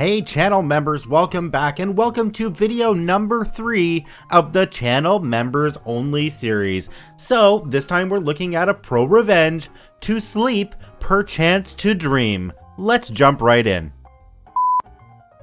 Hey channel members, welcome back and welcome to video number 3 of the channel members only series. So this time we're looking at a ProRevenge, To Sleep, Perchance to Dream. Let's jump right in.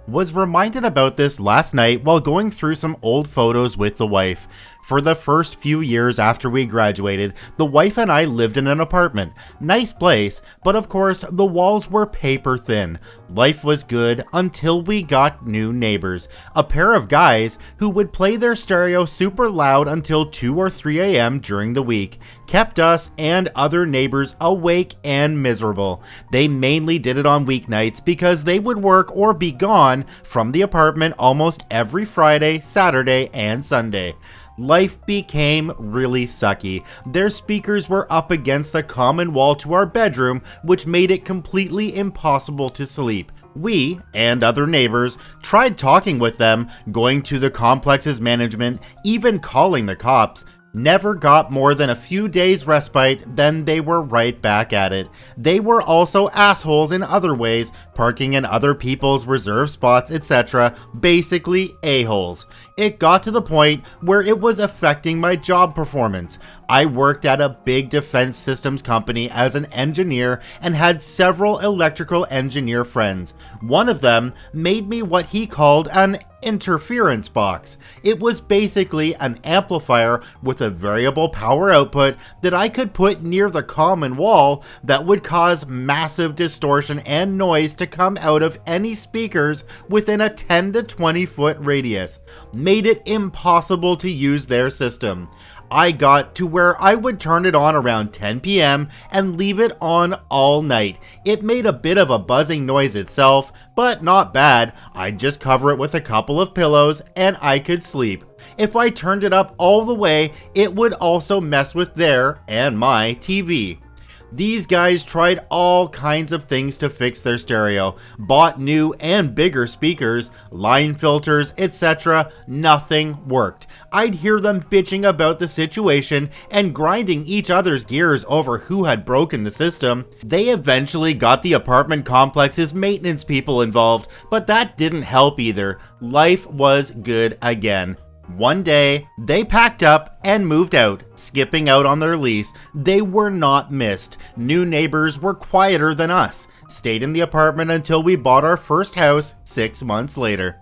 Was reminded about this last night while going through some old photos with the wife. For the first few years after we graduated, the wife and I lived in an apartment. Nice place, but of course the walls were paper thin. Life was good until we got new neighbors. A pair of guys who would play their stereo super loud until 2 or 3 a.m. during the week. Kept us and other neighbors awake and miserable. They mainly did it on weeknights because they would work or be gone from the apartment almost every Friday, Saturday, and Sunday. Life became really sucky. Their speakers were up against the common wall to our bedroom, which made it completely impossible to sleep. We, and other neighbors, tried talking with them, going to the complex's management, even calling the cops. Never got more than a few days respite, then they were right back at it. They were also assholes in other ways, parking in other people's reserved spots, etc. Basically a-holes. It got to the point where it was affecting my job performance. I worked at a big defense systems company as an engineer and had several electrical engineer friends. One of them made me what he called an interference box. It was basically an amplifier with a variable power output that I could put near the common wall that would cause massive distortion and noise to come out of any speakers within a 10 to 20 foot radius. Made it impossible to use their system. I got to where I would turn it on around 10 p.m. and leave it on all night. It made a bit of a buzzing noise itself, but not bad. I'd just cover it with a couple of pillows and I could sleep. If I turned it up all the way, it would also mess with their and my TV. These guys tried all kinds of things to fix their stereo, bought new and bigger speakers, line filters, etc. Nothing worked. I'd hear them bitching about the situation and grinding each other's gears over who had broken the system. They eventually got the apartment complex's maintenance people involved, but that didn't help either. Life was good again. One day, they packed up and moved out, skipping out on their lease. They were not missed. New neighbors were quieter than us. Stayed in the apartment until we bought our first house 6 months later.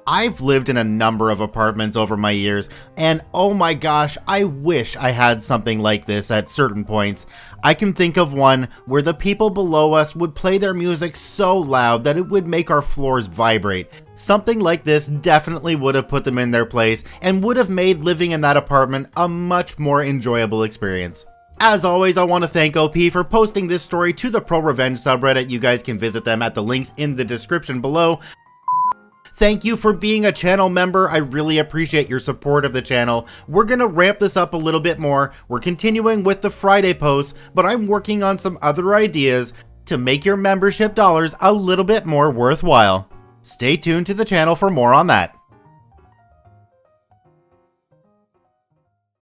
I've lived in a number of apartments over my years, and oh my gosh, I wish I had something like this at certain points. I can think of one where the people below us would play their music so loud that it would make our floors vibrate. Something like this definitely would have put them in their place and would have made living in that apartment a much more enjoyable experience. As always, I want to thank OP for posting this story to the ProRevenge subreddit. You guys can visit them at the links in the description below. Thank you for being a channel member. I really appreciate your support of the channel. We're gonna ramp this up a little bit more. We're continuing with the Friday posts, but I'm working on some other ideas to make your membership dollars a little bit more worthwhile. Stay tuned to the channel for more on that.